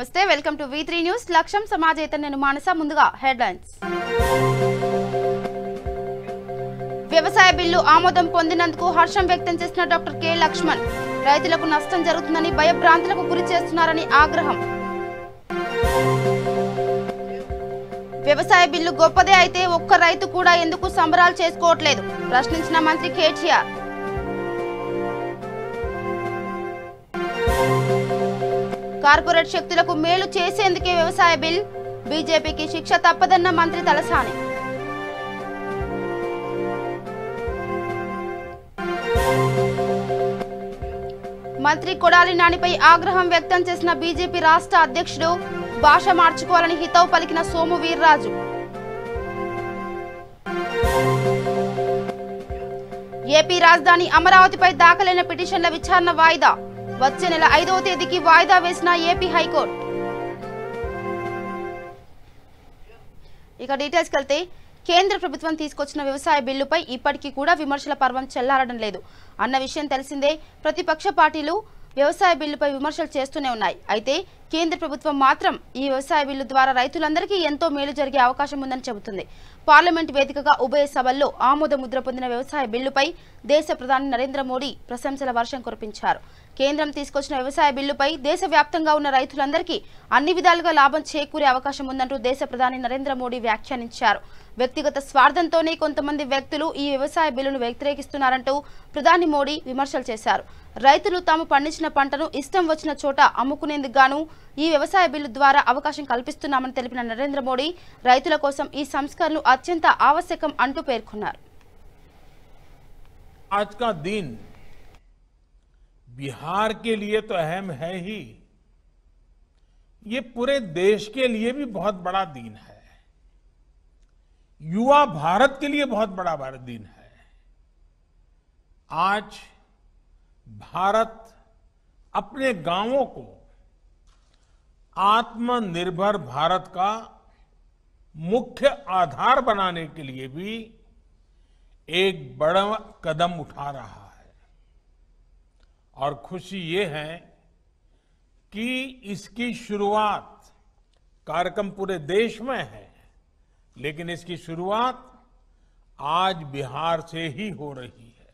నమస్తే welcome to V3 news లక్ష్యం సమాజేత నేను మానస ముందుగా హెడ్లైన్స్ వ్యవసాయ బిల్లు ఆమోదం పొందినందుకు హర్షం వ్యక్తం చేసిన డాక్టర్ కె లక్ష్మణ్ రైతులకు నష్టం జరుగుతుందని భయభ్రాంతులకు గురి చేస్తున్నారని ఆగ్రహం వ్యవసాయ బిల్లు గొప్పదే అయితే ఒక్క రైతు కూడా ఎందుకు సంబరాలు చేసుకోవట్లేదు ప్రశ్నించిన మంత్రి కేటీఆర్ కార్పొరేట్ శక్తులకు మేలు చేసేందుకే వ్యవసాయ బిల్ బీజేపీకి శిక్ష తప్పదన్న మంత్రి తలసాని మంత్రి కొడాలి నానిపై ఆగ్రహం వ్యక్తం చేసిన బీజేపీ రాష్ట్ర అధ్యక్షుడు భాష మార్చుకోవాలని హితవు పలికిన సోము వీర్రాజు ఏపీ రాజధాని అమరావతిపై దాఖలైన పిటిషన్ల విచారణ వాయిదా వచ్చే నెల 5వ తేదీకి వాయిదా వేసిన ఏపీ హైకోర్టు ఇక డీటెయిల్స్కి వెళ్తే కేంద్ర ప్రభుత్వం తీసుకొచ్చిన వ్యవసాయ బిల్లుపై ఇప్పటికీ కూడా విమర్శల పర్వం చెల్లారడం లేదు అన్న విషయం తెలిసిందే. ప్రతిపక్ష పార్టీలు వ్యవసాయ బిల్లుపై విమర్శలు చేస్తూనే ఉన్నాయి. అయితే కేంద్ర ప్రభుత్వం మాత్రం ఈ వ్యవసాయ బిల్లు ద్వారా రైతులందరికీ ఎంతో మేలు జరిగే అవకాశం ఉందని చెబుతుంది. పార్లమెంట్ వేదికగా ఉభయ సభల్లో ఆమోద ముద్ర పొందిన వ్యవసాయ బిల్లుపై దేశ ప్రధాని నరేంద్ర మోడీ ప్రశంసల వర్షం కురిపించారు. కేంద్రం తీసుకొచ్చిన వ్యవసాయ బిల్లుపై దేశవ్యాప్తంగా ఉన్న రైతులందరికీ అన్ని విధాలుగా లాభం చేకూరే అవకాశం ఉందంటూ దేశ ప్రధాని నరేంద్ర మోడీ వ్యాఖ్యానించారు. వ్యక్తిగత స్వార్థంతోనే కొంతమంది వ్యక్తులు ఈ వ్యవసాయ బిల్లును వ్యతిరేకిస్తున్నారంటూ ప్రధాని మోడీ విమర్శలు చేశారు. రైతులు తాము పండించిన పంటను ఇష్టం వచ్చిన చోట అమ్ముకునేందుకు గాను ఈ వ్యవసాయ బిల్లు ద్వారా అవకాశం కల్పిస్తున్నామని తెలిపిన నరేంద్ర మోడీ రైతుల కోసం ఈ సంస్కరణలు అత్యంత ఆవశ్యకం అంటూ పేర్కొన్నారు. आज का दिन बिहार के लिए तो अहम है ही, ये पूरे देश के लिए भी बहुत बड़ा दिन है. युवा भारत के लिए बहुत बड़ा दिन है. आज भारत अपने गांवों को आत्मनिर्भर भारत का मुख्य आधार बनाने के लिए भी एक बड़ा कदम उठा रहा है. और खुशी ये है कि इसकी शुरुआत कार्यक्रम पूरे देश में है, लेकिन इसकी शुरुआत आज बिहार से ही हो रही है.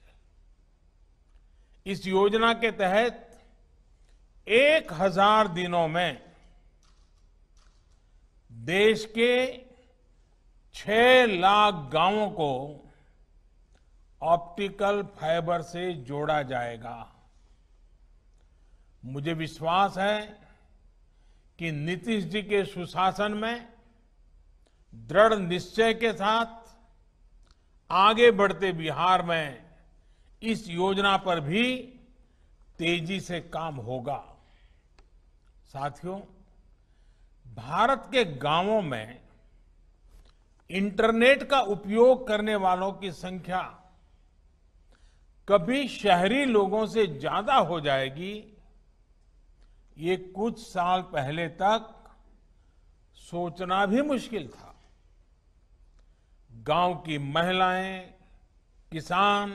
इस योजना के तहत 1000 दिनों में देश के 6 लाख गांवों को ऑप्टिकल फाइबर से जोड़ा जाएगा. मुझे विश्वास है कि नीतीश जी के सुशासन में दृढ़ निश्चय के साथ आगे बढ़ते बिहार में इस योजना पर भी तेजी से काम होगा. साथियों, भारत के गांवों में इंटरनेट का उपयोग करने वालों की संख्या कभी शहरी लोगों से ज्यादा हो जाएगी, ये कुछ साल पहले तक सोचना भी मुश्किल था. गांव की महिलाएं, किसान,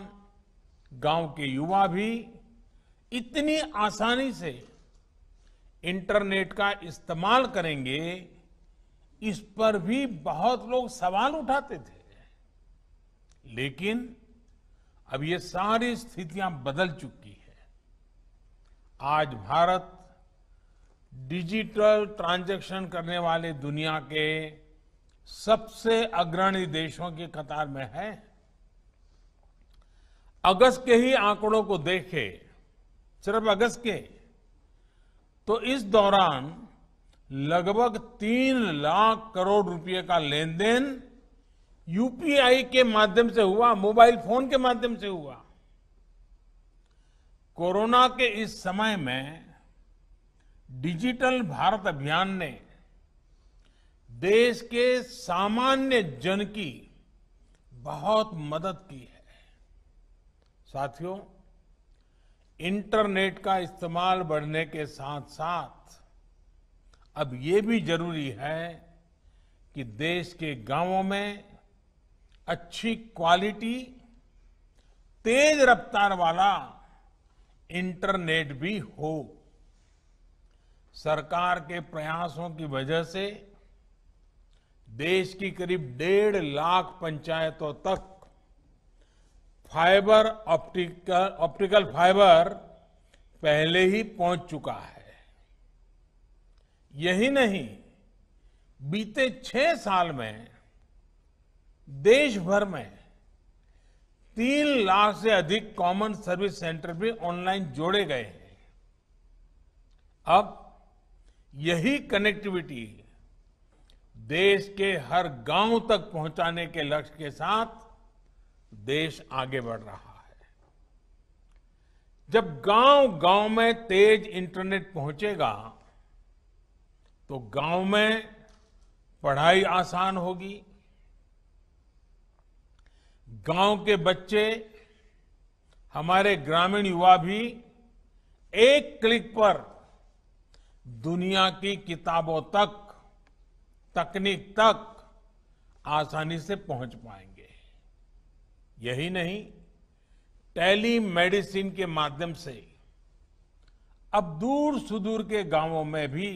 गांव के युवा भी इतनी आसानी से इंटरनेट का इस्तेमाल करेंगे, इस पर भी बहुत लोग सवाल उठाते थे. लेकिन अब ये सारी स्थितियां बदल चुकी है. आज भारत डिजिटल ट्रांजैक्शन करने वाले दुनिया के सबसे अग्रणी देशों की कतार में है. अगस्त के ही आंकड़ों को देखें, सिर्फ अगस्त के, तो इस दौरान लगभग 3 लाख करोड़ रुपए का लेन देन यूपीआई के माध्यम से हुआ, मोबाइल फोन के माध्यम से हुआ. कोरोना के इस समय में डिजिटल भारत अभियान ने देश के सामान्य जन की बहुत मदद की है. साथियों, इंटरनेट का इस्तेमाल बढ़ने के साथ साथ अब ये भी जरूरी है कि देश के गांवों में अच्छी क्वालिटी, तेज रफ्तार वाला इंटरनेट भी हो. सरकार के प्रयासों की वजह से देश की करीब 1.5 लाख पंचायतों तक फाइबर ऑप्टिकल फाइबर पहले ही पहुंच चुका है। यही नहीं, बीते 6 साल में देश भर में 3 लाख से अधिक कॉमन सर्विस सेंटर भी ऑनलाइन जोड़े गए हैं। अब यही कनेक्टिविटी देश के हर गांव तक पहुंचाने के लक्ष्य के साथ देश आगे बढ़ रहा है। जब गांव-गांव में तेज इंटरनेट पहुंचेगा तो गांव में पढ़ाई आसान होगी। गांव के बच्चे, हमारे ग्रामीण युवा भी एक क्लिक पर दुनिया की किताबों तक, तकनीक तक आसानी से पहुंच पाएंगे। यही नहीं, टेली मेडिसिन के माध्यम से अब दूर सुदूर के गांवों में भी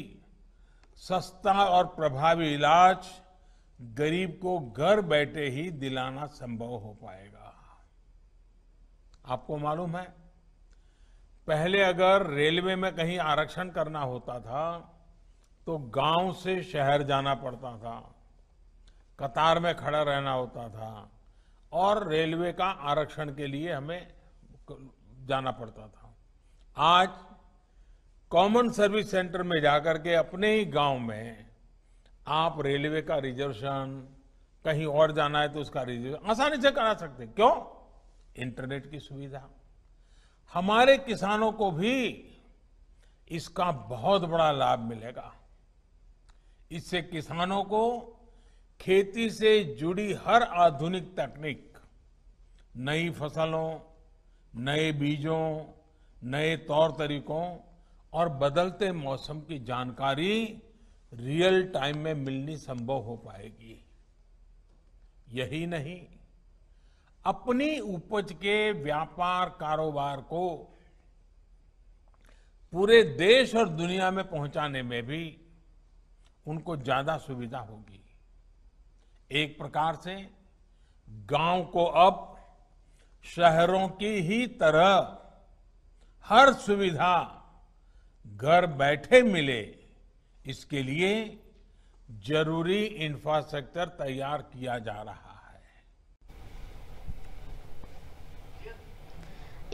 सस्ता और प्रभावी इलाज गरीब को घर बैठे ही दिलाना संभव हो पाएगा। आपको मालूम है, पहले अगर रेलवे में कहीं आरक्षण करना होता था तो गांव से शहर जाना पड़ता था, कतार में खड़ा रहना होता था और रेलवे का आरक्षण के लिए हमें जाना पड़ता था। आज कॉमन सर्विस सेंटर में जाकर के अपने ही गांव में आप रेलवे का रिजर्वेशन, कहीं और जाना है तो उसका रिजर्वेशन आसानी से करा सकते हैं। क्यों? इंटरनेट की सुविधा। हमारे किसानों को भी इसका बहुत बड़ा लाभ मिलेगा। इससे किसानों को खेती से जुड़ी हर आधुनिक तकनीक, नई फसलों, नए बीजों, नए तौर तरीकों और बदलते मौसम की जानकारी रियल टाइम में मिलनी संभव हो पाएगी। यही नहीं, अपनी उपज के व्यापार कारोबार को पूरे देश और दुनिया में पहुंचाने में भी उनको ज्यादा सुविधा होगी। एक प्रकार से गांव को अब शहरों की ही तरह हर सुविधा घर बैठे मिले, इसके लिए जरूरी इंफ्रास्ट्रक्चर तैयार किया जा रहा है।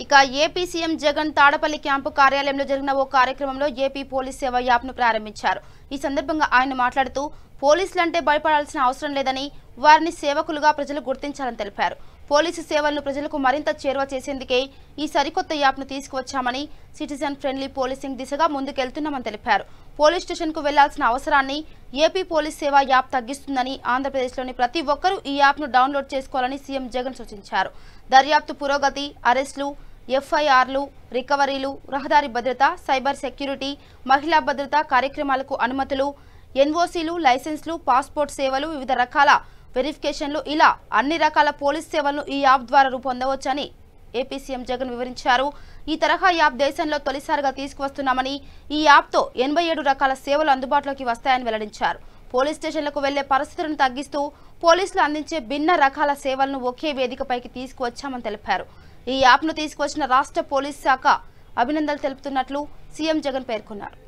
ఇక AP CM Jagan Tadepalli camp కార్యాలయంలో జరిగిన ఓ కార్యక్రమంలో ఏపీ పోలీస్ సేవ యాప్ను ప్రారంభించారు। ఈ సందర్భంగా ఆయన మాట్లాడుతూ పోలీసులంటే భయపడాల్సిన అవసరం లేదని, వారిని సేవకులుగా ప్రజలు గుర్తించాలని తెలిపారు। పోలీసు సేవలను ప్రజలకు మరింత చేరువ చేసేందుకే ఈ సరికొత్త యాప్ను తీసుకువచ్చామని, సిటిజన్ ఫ్రెండ్లీ పోలీసింగ్ దిశగా ముందుకెళ్తున్నామని తెలిపారు। పోలీస్ స్టేషన్కు వెళ్లాల్సిన అవసరాన్ని ఏపీ పోలీస్ సేవ యాప్ తగ్గిస్తుందని, ఆంధ్రప్రదేశ్లోని ప్రతి ఒక్కరూ ఈ యాప్ను డౌన్లోడ్ చేసుకోవాలని సీఎం జగన్ సూచించారు। దర్యాప్తు పురోగతి, అరెస్టులు, ఎఫ్ఐఆర్లు, రికవరీలు, రహదారి భద్రత, సైబర్ సెక్యూరిటీ, మహిళా భద్రత కార్యక్రమాలకు అనుమతులు, ఎన్ఓసీలు, లైసెన్స్లు, పాస్పోర్ట్ సేవలు, వివిధ రకాల వెరిఫికేషన్లు, ఇలా అన్ని రకాల పోలీస్ సేవలను ఈ యాప్ ద్వారా రూపొందవచ్చని ఏపీ సీఎం జగన్ వివరించారు। ఈ తరహా యాప్ దేశంలో తొలిసారిగా తీసుకువస్తున్నామని, ఈ యాప్తో 87 రకాల సేవలు అందుబాటులోకి వస్తాయని వెల్లడించారు। పోలీస్ స్టేషన్లకు వెళ్లే పరిస్థితులను తగ్గిస్తూ పోలీసులు అందించే భిన్న రకాల సేవలను ఒకే వేదికపైకి తీసుకువచ్చామని తెలిపారు। ఈ యాప్ను తీసుకువచ్చిన రాష్ట్ర పోలీస్ శాఖ అభినందనలు తెలుపుతున్నట్లు సీఎం జగన్ పేర్కొన్నారు।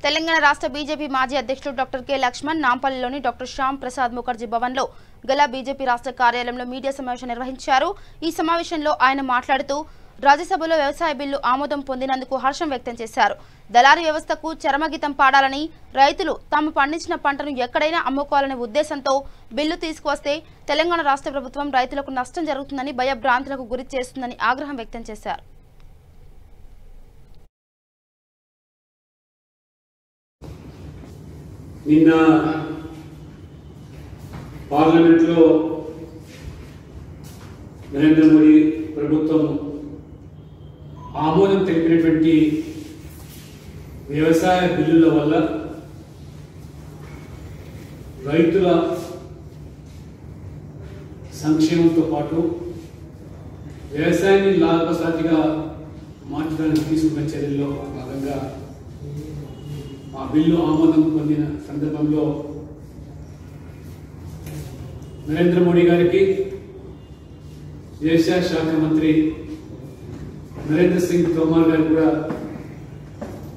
తెలంగాణ రాష్ట్ర బీజేపీ మాజీ అధ్యక్షుడు డాక్టర్ కె లక్ష్మణ్ నాంపల్లిలోని డాక్టర్ శ్యామ్ ప్రసాద్ ముఖర్జీ భవన్లో గల బీజేపీ రాష్ట్ర కార్యాలయంలో మీడియా సమావేశం నిర్వహించారు। ఈ సమావేశంలో ఆయన మాట్లాడుతూ రాజ్యసభలో వ్యవసాయ బిల్లు ఆమోదం పొందినందుకు హర్షం వ్యక్తం చేశారు. దళారీ వ్యవస్థకు చరమగీతం పాడాలని, రైతులు తాము పండించిన పంటను ఎక్కడైనా అమ్ముకోవాలనే ఉద్దేశంతో బిల్లు తీసుకువస్తే తెలంగాణ రాష్ట్ర ప్రభుత్వం రైతులకు నష్టం జరుగుతుందని, భయభ్రాంతులకు గురి చేస్తుందని ఆగ్రహం వ్యక్తం చేశారు. నిన్న పార్లమెంట్లో నరేంద్ర మోడీ ప్రభుత్వం ఆమోదం తెలిపినటువంటి వ్యవసాయ బిల్లుల వల్ల రైతుల సంక్షేమంతో పాటు వ్యవసాయాన్ని లాభసాటిగా మార్చడానికి తీసుకున్న చర్యల్లో భాగంగా ఆ బిల్లు ఆమోదం పొందిన సందర్భంలో నరేంద్ర మోడీ గారికి, వ్యవసాయ శాఖ మంత్రి నరేంద్ర సింగ్ తోమర్ గారు కూడా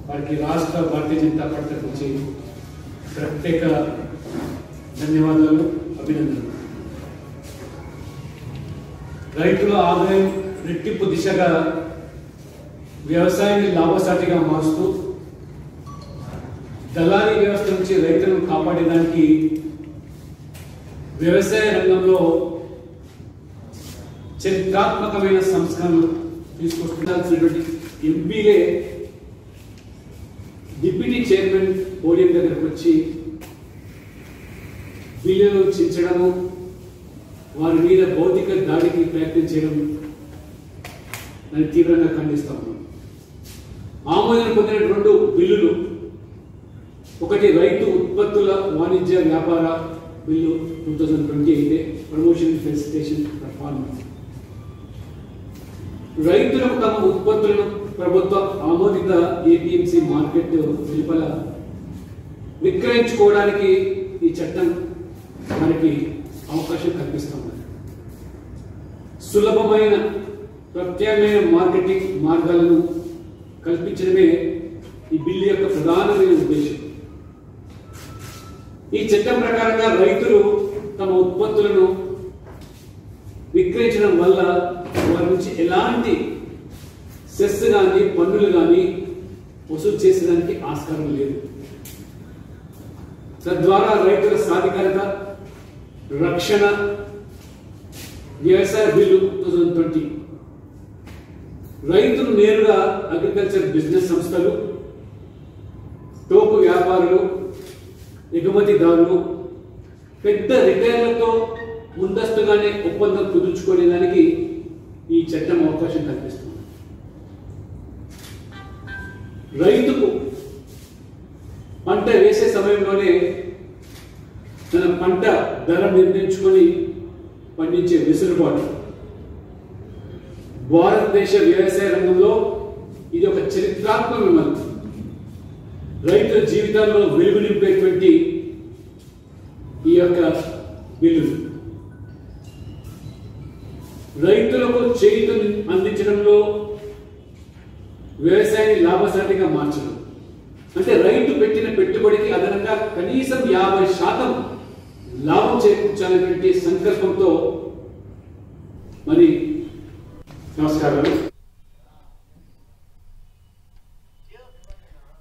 వారికి రాష్ట్ర భారతీయ జనతా పార్టీ నుంచి ప్రత్యేక ధన్యవాదాలు, అభినందనలు. రైతుల ఆదాయం రెట్టింపు దిశగా వ్యవసాయాన్ని లాభసాటిగా మారుస్తూ దళారీ వ్యవస్థ నుంచి రైతులను కాపాడడానికి వ్యవసాయ రంగంలో చరిత్రాత్మకమైన సంస్కరణలు తీసుకొస్తున్నటువంటి ఎంపీలే డిప్యూటీ చైర్మన్ పోడియం దగ్గరకు వచ్చి బిల్లులు చించడము, వారి మీద భౌతిక దాడికి ప్రయత్నం చేయడం దాన్ని తీవ్రంగా ఖండిస్తా ఉన్నాం. ఆమోదం పొందిన 2 బిల్లులు, ఒకటి రైతు ఉత్పత్తుల వాణిజ్య వ్యాపార బిల్లు 2020 అయితే ప్రమోషన్ ఫెసిలిటేషన్ పర్ఫార్మెన్స్, రైతులకు తమ ఉత్పత్తులను ప్రభుత్వ ఆమోదిత ఏపీఎంసీ మార్కెట్ వెలుపల విక్రయించుకోవడానికి ఈ చట్టం మనకి అవకాశం కల్పిస్తుంది. సులభమైన ప్రత్యామ్నాయ మార్కెటింగ్ మార్గాలను కల్పించడమే ఈ బిల్లు యొక్క ప్రధానమైన ఉద్దేశం. ఈ చట్టం ప్రకారంగా రైతులు తమ ఉత్పత్తులను విక్రయించడం వల్ల వారి నుంచి ఎలాంటి సెస్ కానీ పన్నులు కానీ వసూలు చేసేదానికి ఆస్కారం లేదు. తద్వారా రైతుల సాధికారత, రక్షణ, వ్యవసాయ బిల్లు 2020 రైతులు నేరుగా అగ్రికల్చర్ బిజినెస్ సంస్థలు, టోకు వ్యాపారులు, ఎగుమతిదారులు, పెద్ద రిటైలర్లతో ముందస్తుగానే ఒప్పందం కుదుర్చుకునేదానికి ఈ చట్టం అవకాశం కల్పిస్తుంది. రైతుకు పంట వేసే సమయంలోనే తన పంట ధర నిర్ణయించుకొని పండించే వెసులుబాటు భారతదేశ వ్యవసాయ రంగంలో ఇది ఒక చరిత్రాత్మకమైన రైతుల జీవితాల్లో వెలుగు నింపేటువంటి ఈ యొక్క బిల్లు రైతులకు చేయూతను అందించడంలో, వ్యవసాయాన్ని లాభసాటిగా మార్చడం, అంటే రైతు పెట్టిన పెట్టుబడికి అదనంగా కనీసం 50% లాభం చేకూర్చాలనేటువంటి సంకల్పంతో మరి నమస్కారాలు.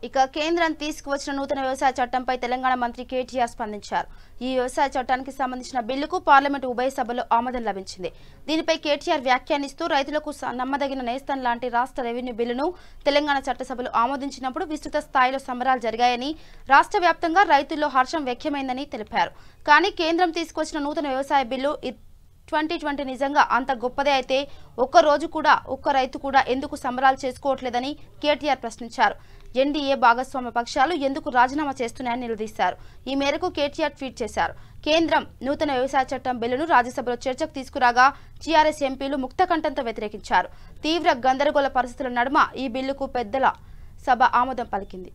ఇక కేంద్రం తీసుకువచ్చిన నూతన వ్యవసాయ చట్టంపై తెలంగాణ మంత్రి కేటీఆర్ స్పందించారు. ఈ వ్యవసాయ చట్టానికి సంబంధించిన బిల్లుకు పార్లమెంటు ఉభయ సభలో ఆమోదం లభించింది. దీనిపై కేటీఆర్ వ్యాఖ్యానిస్తూ రైతులకు నమ్మదగిన నేస్తం లాంటి రాష్ట్ర రెవెన్యూ బిల్లును తెలంగాణ చట్టసభలో ఆమోదించినప్పుడు విస్తృత స్థాయిలో సంబరాలు జరిగాయని, రాష్ట్ర వ్యాప్తంగా రైతుల్లో హర్షం వ్యక్తమైందని తెలిపారు. కానీ కేంద్రం తీసుకొచ్చిన నూతన వ్యవసాయ బిల్లు 2020 నిజంగా అంత గొప్పదే అయితే ఒక్క రైతు కూడా ఎందుకు సంబరాలు చేసుకోవట్లేదని కేటీఆర్ ప్రశ్నించారు. ఎన్డీఏ భాగస్వామ్య పక్షాలు ఎందుకు రాజీనామా చేస్తున్నాయని నిలదీశారు. ఈ మేరకు కేటీఆర్ ట్వీట్ చేశారు. కేంద్రం నూతన వ్యవసాయ చట్టం బిల్లును రాజ్యసభలో చర్చకు తీసుకురాగా టీఆర్ఎస్ ఎంపీలు ముక్తకంఠంతో వ్యతిరేకించారు. తీవ్ర గందరగోళ పరిస్థితుల నడుమ ఈ బిల్లుకు పెద్దల సభ ఆమోదం పలికింది.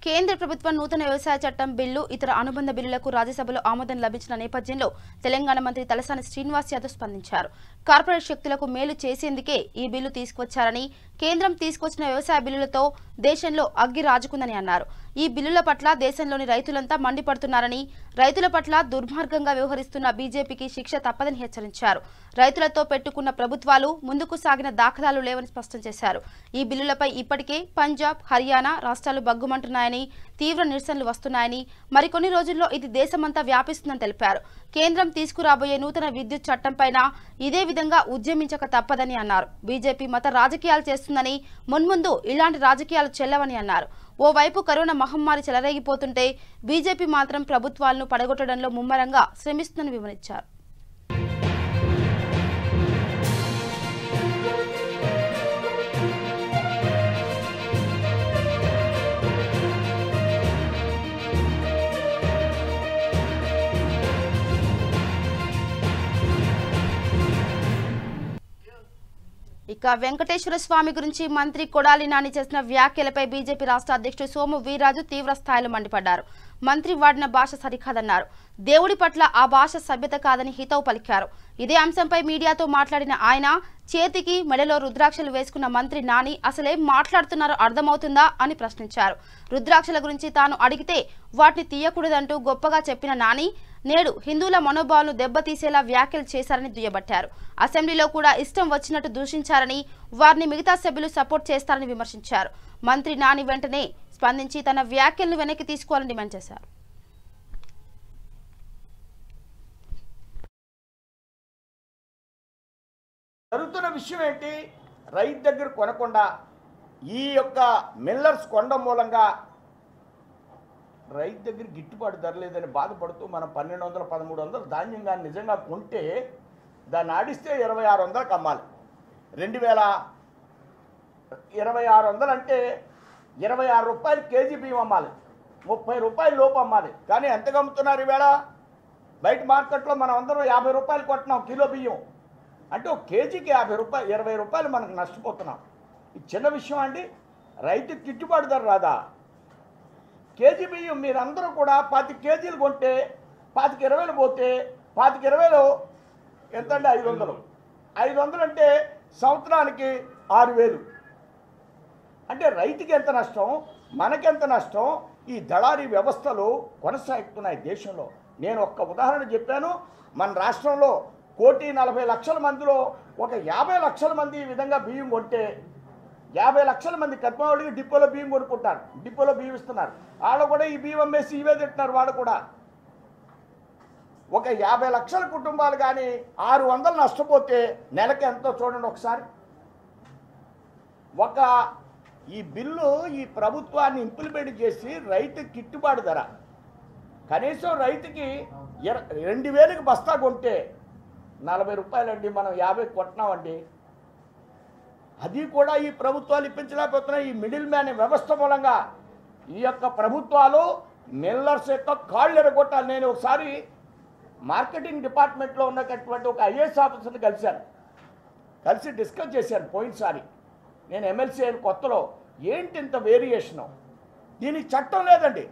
కేంద్ర ప్రభుత్వం నూతన వ్యవసాయ చట్టం బిల్లు ఇతర అనుబంధ బిల్లులకు రాజ్యసభలో ఆమోదం లభించిన నేపథ్యంలో తెలంగాణ మంత్రి తలసాని శ్రీనివాస్ యాదవ్ స్పందించారు. కార్పొరేట్ శక్తులకు మేలు చేసేందుకే ఈ బిల్లు తీసుకొచ్చారని, కేంద్రం తీసుకొచ్చిన వ్యవసాయ బిల్లులతో దేశంలో అగ్గి రాజుకుందని అన్నారు. ఈ బిల్లుల పట్ల దేశంలోని రైతులంతా మండిపడుతున్నారని, రైతుల పట్ల దుర్మార్గంగా వ్యవహరిస్తున్న బీజేపీకి శిక్ష తప్పదని హెచ్చరించారు. రైతులతో పెట్టుకున్న ప్రభుత్వాలు ముందుకు సాగిన దాఖలాలు లేవని స్పష్టం చేశారు. ఈ బిల్లులపై ఇప్పటికే పంజాబ్, హర్యానా రాష్ట్రాలు బగ్గుమంటున్నాయని, తీవ్ర నిరసనలు వస్తున్నాయని, మరికొన్ని రోజుల్లో ఇది దేశమంతా వ్యాపిస్తుందని తెలిపారు. కేంద్రం తీసుకురాబోయే నూతన విద్యుత్ చట్టంపైన ఇదే విధంగా ఉద్యమించక తప్పదని అన్నారు. బీజేపీ మత రాజకీయాలు చేస్తుందని, మున్ముందు ఇలాంటి రాజకీయాలు చెల్లవని అన్నారు. ఓవైపు కరోనా మహమ్మారి చెలరేగిపోతుంటే బీజేపీ మాత్రం ప్రభుత్వాలను పడగొట్టడంలో ముమ్మరంగా శ్రమిస్తుందని వివరించారు. ఇక వెంకటేశ్వర స్వామి గురించి మంత్రి కొడాలి నాని చేసిన వ్యాఖ్యలపై బీజేపీ రాష్ట్ర అధ్యక్షుడు సోము వీర్రాజు తీవ్ర స్థాయిలో మండిపడ్డారు. మంత్రి వాడిన భాష సరికాదన్నారు. దేవుడి పట్ల ఆ భాష సభ్యత కాదని హితవు పలికారు. ఇదే అంశంపై మీడియాతో మాట్లాడిన ఆయన, చేతికి మెడలో రుద్రాక్షలు వేసుకున్న మంత్రి నాని అసలేం మాట్లాడుతున్నారో అర్థమవుతుందా అని ప్రశ్నించారు. రుద్రాక్షల గురించి తాను అడిగితే వాటిని తీయకూడదంటూ గొప్పగా చెప్పిన నాని నేడు హిందువుల మనోభావాలను దెబ్బతీసేలా వ్యాఖ్యలు చేశారని దుయ్యబట్టారు. అసెంబ్లీలో కూడా ఇష్టం వచ్చినట్టు దూషించారని, వారిని మిగతా సభ్యులు సపోర్ట్ చేస్తారని విమర్శించారు. మంత్రి నాని వెంటనే స్పందించి తన వ్యాఖ్యలను వెనక్కి తీసుకోవాలని డిమాండ్ చేశారు. జరుగుతున్న విషయం ఏంటి? రైతు దగ్గర కొనకుండా ఈ యొక్క మిల్లర్స్ కొండ మూలంగా రైతు దగ్గర గిట్టుబాటు ధర లేదని బాధపడుతూ మనం 1200, 1300 ధాన్యంగా నిజంగా కొంటే దాన్ని ఆడిస్తే 2600కి అమ్మాలి. 2600 అంటే 26 రూపాయలు కేజీ బియ్యం అమ్మాలి, 30 రూపాయల లోపు అమ్మాలి. కానీ ఎంతగా అమ్ముతున్నారు ఈవేళ? బయట మార్కెట్లో మనం అందరం 50 రూపాయలు కొట్టినాం కిలో బియ్యం. అంటే ఒక కేజీకి 50 రూపాయలు, 20 రూపాయలు మనకు నష్టపోతున్నాం. ఇది చిన్న విషయం అండి. రైతుకి గిట్టుబాటు ధర రాదా? కేజీ బియ్యం మీరందరూ కూడా 25 కేజీలు కొంటే 25-20 పోతే 25-20 ఎంత అండి? 500. 500 అంటే సంవత్సరానికి 6000. అంటే రైతుకి ఎంత నష్టం, మనకెంత నష్టం? ఈ దళారీ వ్యవస్థలు కొనసాగుతున్నాయి దేశంలో. నేను ఒక్క ఉదాహరణ చెప్పాను. మన రాష్ట్రంలో 1,40,00,000 మందిలో ఒక 50 లక్షల మంది ఈ విధంగా బియ్యం కొంటే 50 లక్షల మంది కట్టినవాళ్ళకి డిపోలో బియ్యం కొనుక్కుంటారు, డిపోలో బియ్యం ఇస్తున్నారు. వాళ్ళు కూడా ఈ బియ్యం అమ్మేసి ఇవే తింటున్నారు. వాళ్ళు కూడా ఒక 50 లక్షల కుటుంబాలు కానీ 600 నష్టపోతే నెలకి ఎంతో చూడండి ఒకసారి. ఒక ఈ బిల్లు ఈ ప్రభుత్వాన్ని ఇంప్లిమెంట్ చేసి రైతుకి గిట్టుబాటు ధర కనీసం రైతుకి 2000కి బస్తా కొంటే 40 రూపాయలండి, మనం 50 కొట్టినామండి. అది కూడా ఈ ప్రభుత్వాలు ఇప్పించలేకపోతున్నాయి. ఈ మిడిల్ మ్యాన్ వ్యవస్థ మూలంగా ఈ యొక్క ప్రభుత్వాలు మిల్లర్స్ యొక్క కాళ్ళు ఎరగొట్టాలి. నేను ఒకసారి మార్కెటింగ్ డిపార్ట్మెంట్లో ఉన్నటువంటి ఒక ఐఏఎస్ ఆఫీసర్ని కలిసి డిస్కస్ చేశాను పోయినసారి. నేను ఎమ్మెల్సీ అయిన కొత్తలో ఏంటి ఇంత వేరియేషను? దీనికి చట్టం లేదండి.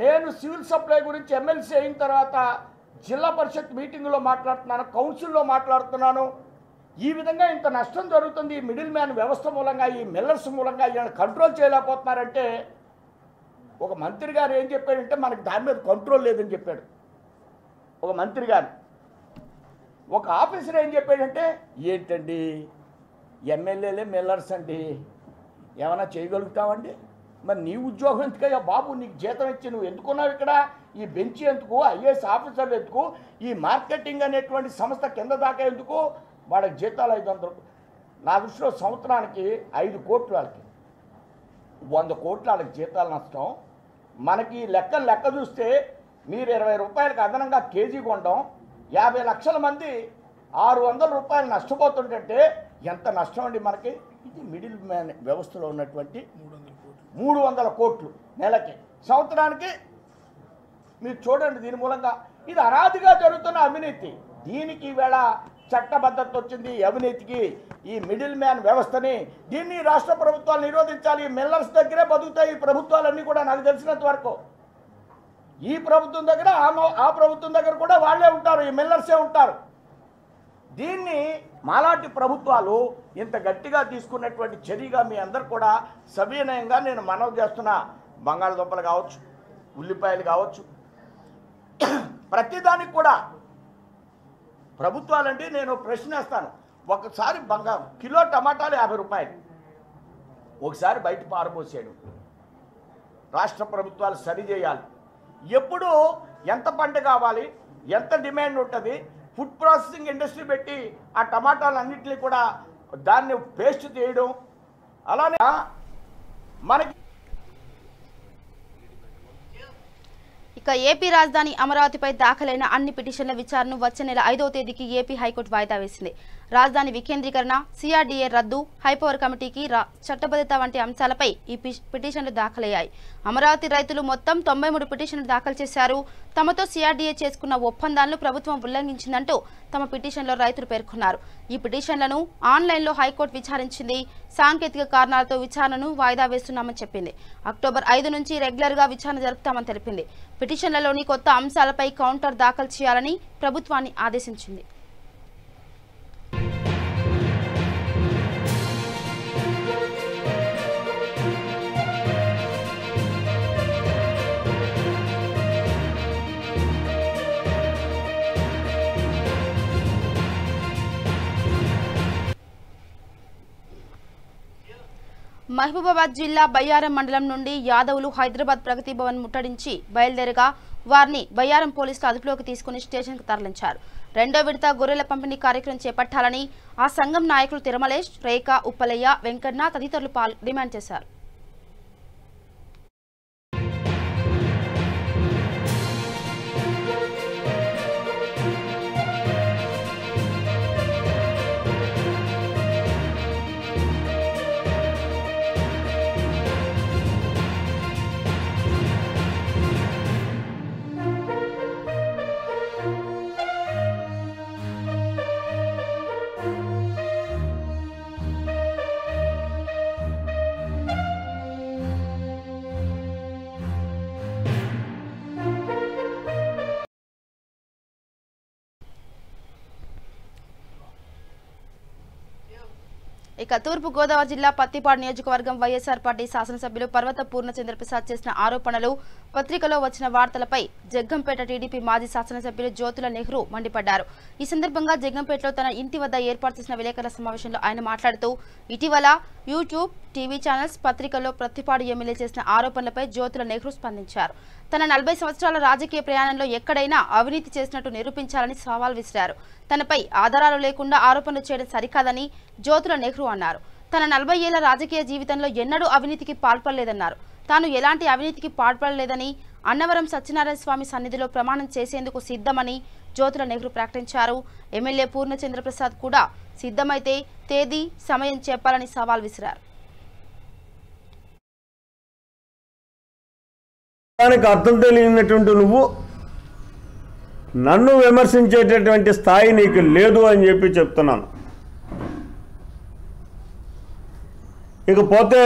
నేను సివిల్ సప్లై గురించి ఎమ్మెల్సీ అయిన తర్వాత జిల్లా పరిషత్ మీటింగ్లో మాట్లాడుతున్నాను, కౌన్సిల్లో మాట్లాడుతున్నాను. ఈ విధంగా ఇంత నష్టం జరుగుతుంది. ఈ మిడిల్ మ్యాన్ వ్యవస్థ మూలంగా, ఈ మిల్లర్స్ మూలంగా ఈయన కంట్రోల్ చేయలేకపోతున్నారంటే ఒక మంత్రి గారు ఏం చెప్పాడంటే మనకి దాని మీద కంట్రోల్ లేదని చెప్పాడు ఒక మంత్రి గారు. ఒక ఆఫీసర్ ఏం చెప్పాడంటే ఏంటండి ఎమ్మెల్యేలే మిల్లర్స్ అండి, ఏమైనా చేయగలుగుతామండి? మరి నీ ఉద్యోగం ఎందుకయ్యా బాబు? నీకు జీతం ఇచ్చి నువ్వు ఎందుకున్నావు ఇక్కడ? ఈ బెంచ్ ఎందుకు? ఐఏఎస్ ఆఫీసర్లు ఎందుకు? ఈ మార్కెటింగ్ అనేటువంటి సంస్థ కింద దాకా ఎందుకు? వాళ్ళకి జీతాలు 500. నా దృష్టిలో సంవత్సరానికి 5 కోట్లు, వాళ్ళకి 100 కోట్లు వాళ్ళకి జీతాలు నష్టం. మనకి లెక్క చూస్తే మీరు 20 రూపాయలకి అదనంగా కేజీ కొనడం, 50 లక్షల మంది 600 రూపాయలు నష్టపోతుంటే ఎంత నష్టం అండి మనకి? ఇది మిడిల్ మ్యాన్ వ్యవస్థలో ఉన్నటువంటి 300 కోట్లు నెలకి. సంవత్సరానికి మీరు చూడండి, దీని మూలంగా ఇది అనాదిగా జరుగుతున్న అవినీతి. దీనికి ఈవేళ చట్టబద్ధత వచ్చింది. అవినీతికి ఈ మిడిల్ మ్యాన్ వ్యవస్థని దీన్ని రాష్ట్ర ప్రభుత్వాలు నిరోధించాలి. మిల్లర్స్ దగ్గరే బతుకుతాయి ఈ ప్రభుత్వాలన్నీ కూడా. నాకు తెలిసినంత వరకు ఈ ప్రభుత్వం దగ్గర ఆ ప్రభుత్వం దగ్గర కూడా వాళ్ళే ఉంటారు, ఈ మిల్లర్సే ఉంటారు. దీన్ని మాలాంటి ప్రభుత్వాలు ఇంత గట్టిగా తీసుకున్నటువంటి చర్యగా మీ అందరు కూడా సవినయంగా నేను మనవి చేస్తున్నా. బంగాళదుంపలు కావచ్చు, ఉల్లిపాయలు కావచ్చు, ప్రతిదానికి కూడా ప్రభుత్వాలంటే నేను ప్రశ్నిస్తాను. ఒకసారి కిలో టమాటాలు 50 రూపాయలు, ఒకసారి బయట పారబోసాడు. రాష్ట్ర ప్రభుత్వాలు సరి చేయాలి. ఎప్పుడు ఎంత పంట కావాలి, ఎంత డిమాండ్ ఉంటుంది, ఫుడ్ ప్రాసెసింగ్ ఇండస్ట్రీ పెట్టి ఆ టమాటాలన్నింటినీ కూడా దాన్ని పేస్ట్ చేయడం. అలానే మనకి ఇక ఏపీ రాజధాని అమరావతిపై దాఖలైన అన్ని పిటిషన్ల విచారణను వచ్చే నెల 5వ తేదీకి ఏపీ హైకోర్టు వాయిదా వేసింది. రాజధాని వికేంద్రీకరణ, సిఆర్డీఏ రద్దు, హైపవర్ కమిటీకి చట్టబద్ధత వంటి అంశాలపై ఈ పిటిషన్లు దాఖలయ్యాయి. అమరావతి రైతులు మొత్తం 93 పిటిషన్లు దాఖలు చేశారు. తమతో సిఆర్డీఏ చేసుకున్న ఒప్పందాలను ప్రభుత్వం ఉల్లంఘించిందంటూ తమ పిటిషన్లో రైతులు పేర్కొన్నారు. ఈ పిటిషన్లను ఆన్లైన్లో హైకోర్టు విచారించింది. సాంకేతిక కారణాలతో విచారణను వాయిదా వేస్తున్నామని చెప్పింది. అక్టోబర్ 5 నుంచి రెగ్యులర్గా విచారణ జరుపుతామని తెలిపింది. పిటిషన్లలోని కొత్త అంశాలపై కౌంటర్ దాఖలు చేయాలని ప్రభుత్వాన్ని ఆదేశించింది. మహబూబాబాద్ జిల్లా బయ్యారం మండలం నుండి యాదవులు హైదరాబాద్ ప్రగతి భవన్ ముట్టడించి బయలుదేరగా వారిని బయ్యారం పోలీసులు అదుపులోకి తీసుకుని స్టేషన్కు తరలించారు. రెండో విడత గొర్రెల పంపిణీ కార్యక్రమం చేపట్టాలని ఆ సంఘం నాయకులు తిరుమలేష్, రేఖ, ఉప్పలయ్య, వెంకన్న తదితరులు డిమాండ్ చేశారు. ఇక తూర్పు గోదావరి జిల్లా పత్తిపాడు నియోజకవర్గం వైఎస్ఆర్ పార్టీ శాసనసభ్యులు పర్వత పూర్ణచంద్రప్రసాద్ చేసిన ఆరోపణలు, పత్రికలో వచ్చిన వార్తలపై జగ్గంపేట టీడీపీ మాజీ శాసనసభ్యులు జ్యోతుల నెహ్రూ మండిపడ్డారు. ఈ సందర్భంగా జగ్గంపేటలో తన ఇంటి వద్ద ఏర్పాటు చేసిన విలేకరుల సమావేశంలో ఆయన మాట్లాడుతూ ఇటీవల యూట్యూబ్, టీవీ ఛానల్స్, పత్రికల్లో పత్తిపాడు ఎమ్మెల్యే చేసిన ఆరోపణలపై జ్యోతుల నెహ్రూ స్పందించారు. తన 40 సంవత్సరాల రాజకీయ ప్రయాణంలో ఎక్కడైనా అవినీతి చేసినట్టు నిరూపించాలని సవాల్ విసిరారు. తనపై ఆధారాలు లేకుండా ఆరోపణలు చేయడం సరికాదని జ్యోతుల నెహ్రూ అన్నారు. తన 40 ఏళ్ల రాజకీయ జీవితంలో ఎన్నడూ అవినీతికి పాల్పడలేదన్నారు. తాను ఎలాంటి అవినీతికి పాల్పడలేదని అన్నవరం సత్యనారాయణ స్వామి సన్నిధిలో ప్రమాణం చేసేందుకు సిద్ధమని జ్యోతుల నెహ్రూ ప్రకటించారు. ఎమ్మెల్యే పూర్ణచంద్రప్రసాద్ కూడా సిద్ధమైతే తేదీ, సమయం చెప్పాలని సవాల్ విసిరారు. దానికి అర్థం తెలియనటువంటి నువ్వు నన్ను విమర్శించేటటువంటి స్థాయి నీకు లేదు అని చెప్పి చెప్తున్నాను. ఇకపోతే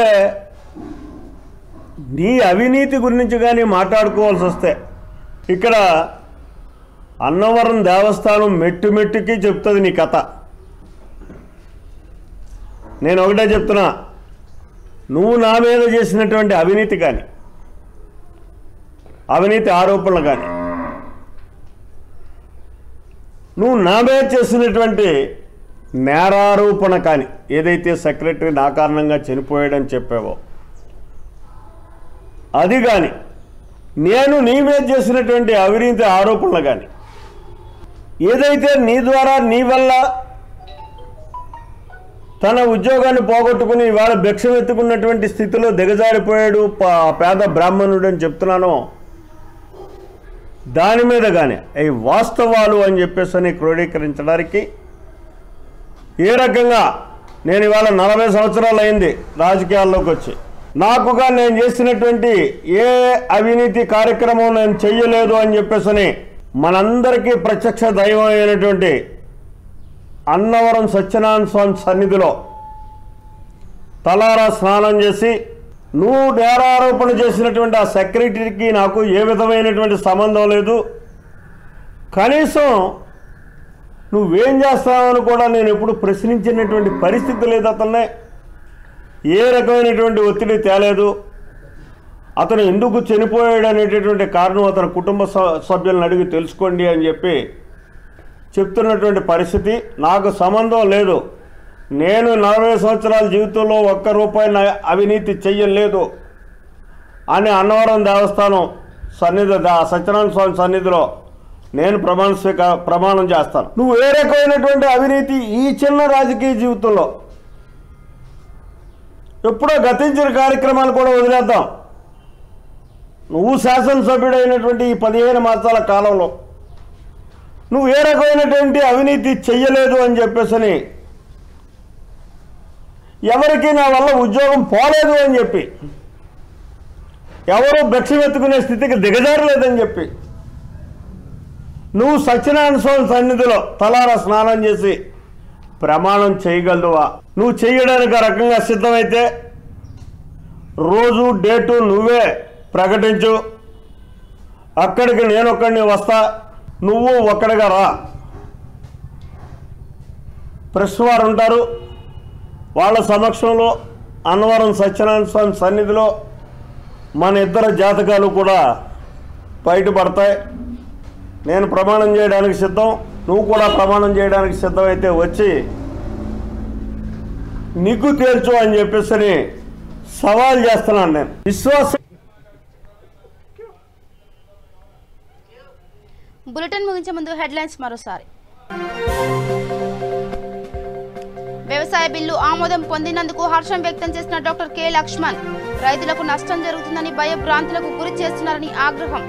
నీ అవినీతి గురించి కానీ మాట్లాడుకోవాల్సి వస్తే ఇక్కడ అన్నవరం దేవస్థానం మెట్టు మెట్టుకి చెప్తుంది నీ కథ. నేను ఒకటే చెప్తున్నా, నువ్వు నా మీద చేసినటువంటి అవినీతి కానీ, అవినీతి ఆరోపణలు కానీ, నువ్వు నా మీద చేసినటువంటి నేరారోపణ కానీ, ఏదైతే సెక్రటరీ నా కారణంగా చనిపోయాడని చెప్పావో అది కానీ, నేను నీ మీద చేసినటువంటి అవినీతి ఆరోపణలు కానీ, ఏదైతే నీ ద్వారా నీ వల్ల తన ఉద్యోగాన్ని పోగొట్టుకుని ఇవాళ భిక్షం ఎత్తుకున్నటువంటి స్థితిలో దిగజారిపోయాడు పేద బ్రాహ్మణుడు అని చెప్తున్నానో దాని మీద కానీ అవి వాస్తవాలు అని చెప్పేసి క్రోడీకరించడానికి ఏ రకంగా నేను ఇవాళ 40 సంవత్సరాలు అయింది రాజకీయాల్లోకి వచ్చి, నాకుగా నేను చేసినటువంటి ఏ అవినీతి కార్యక్రమం నేను చెయ్యలేదు అని చెప్పేసి మనందరికీ ప్రత్యక్ష దైవం అయినటువంటి అన్నవరం సత్యనారాయణ స్వామి సన్నిధిలో తలారా స్నానం చేసి నువ్వు నేరారోపణ చేసినటువంటి ఆ సెక్రటరీకి నాకు ఏ విధమైనటువంటి సంబంధం లేదు, కనీసం నువ్వేం చేస్తావని కూడా నేను ఎప్పుడు ప్రశ్నించినటువంటి పరిస్థితి లేదు, అతన్నే ఏ రకమైనటువంటి ఒత్తిడి తేలేదు, అతను ఎందుకు చనిపోయాడు అనేటటువంటి కారణం అతని కుటుంబ సభ్యులను అడిగి తెలుసుకోండి అని చెప్పి చెప్తున్నటువంటి పరిస్థితి. నాకు సంబంధం లేదు, నేను 40 సంవత్సరాల జీవితంలో ఒక్క రూపాయి అవినీతి చెయ్యలేదు అని అన్నవరం దేవస్థానం సన్నిధి సత్యనారాయణ స్వామి సన్నిధిలో నేను ప్రమాణం చేస్తాను. నువ్వు ఏ రకమైనటువంటి అవినీతి ఈ చిన్న రాజకీయ జీవితంలో ఎప్పుడో గతించిన కార్యక్రమాలు కూడా వదిలేద్దాం. నువ్వు శాసనసభ్యుడైనటువంటి ఈ 15 మాసాల కాలంలో నువ్వు ఏ రకమైనటువంటి అవినీతి చెయ్యలేదు అని చెప్పేసి, ఎవరికి నా వల్ల ఉద్యోగం పోలేదు అని చెప్పి, ఎవరు భిక్షం ఎత్తుకునే స్థితికి దిగజారలేదని చెప్పి నువ్వు సత్యనారాయణ స్వామి సన్నిధిలో తలారా స్నానం చేసి ప్రమాణం చేయగలదువా? నువ్వు చేయడానికి ఆ రకంగా సిద్ధమైతే రోజు డేటు నువ్వే ప్రకటించు, అక్కడికి నేను ఒక్కడిని వస్తా, నువ్వు ఒక్కడిగా రా. ప్రెస్ వారు ఉంటారు, వాళ్ళ సమక్షంలో అన్నవరం సత్యనారాయణ స్వామి సన్నిధిలో మన ఇద్దరు జాతకాలు కూడా బయటపడతాయి. నేను ప్రమాణం చేయడానికి సిద్ధం, నువ్వు కూడా ప్రమాణం చేయడానికి సిద్ధమైతే వచ్చి నిగ్గు తేల్చు అని చెప్పేసి సవాల్ చేస్తున్నాను. నేను విశ్వాసం. బులెటిన్ ముగించే ముందు హెడ్లైన్స్ మరోసారి. వ్యవసాయ బిల్లు ఆమోదం పొందినందుకు హర్షం వ్యక్తం చేసిన డాక్టర్ కె లక్ష్మణ్, రైతులకు నష్టం జరుగుతుందని భయభ్రాంతులకు గురి చేస్తున్నారని ఆగ్రహం.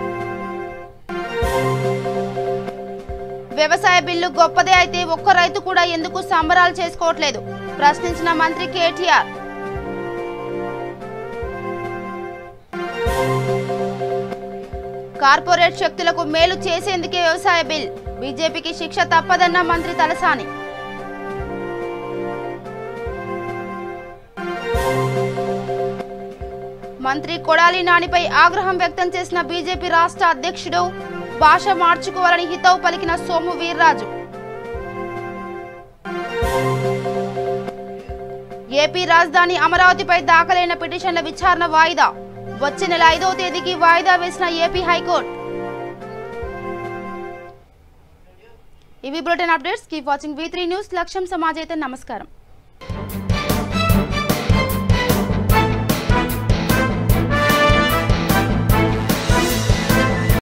వ్యవసాయ బిల్లు గొప్పదే అయితే ఒక్క రైతు కూడా ఎందుకు సంబరాలు చేసుకోవట్లేదు ప్రశ్నించిన మంత్రి కేటీఆర్. కార్పొరేట్ శక్తులకు మేలు చేసేందుకే వ్యవసాయ బిల్, బీజేపీకి శిక్ష తప్పదన్న మంత్రి తలసాని. మంత్రి కొడాలి నానిపై ఆగ్రహం వ్యక్తం చేసిన బీజేపీ రాష్ట్ర అధ్యక్షుడు, భాష మార్చుకోవాలని హితవు పలికిన సోము వీర్రాజు. ఏపీ రాజధాని అమరావతిపై దాఖలైన పిటిషన్ల విచారణ వాయిదా, వచ్చే నెల 5వ తేదీకి వాయిదా వేసిన ఏపీ హైకోర్టు. ఇవి bulletin updates. Keep watching V3 news. లక్ష్యం సమాజైతే. నమస్కారం.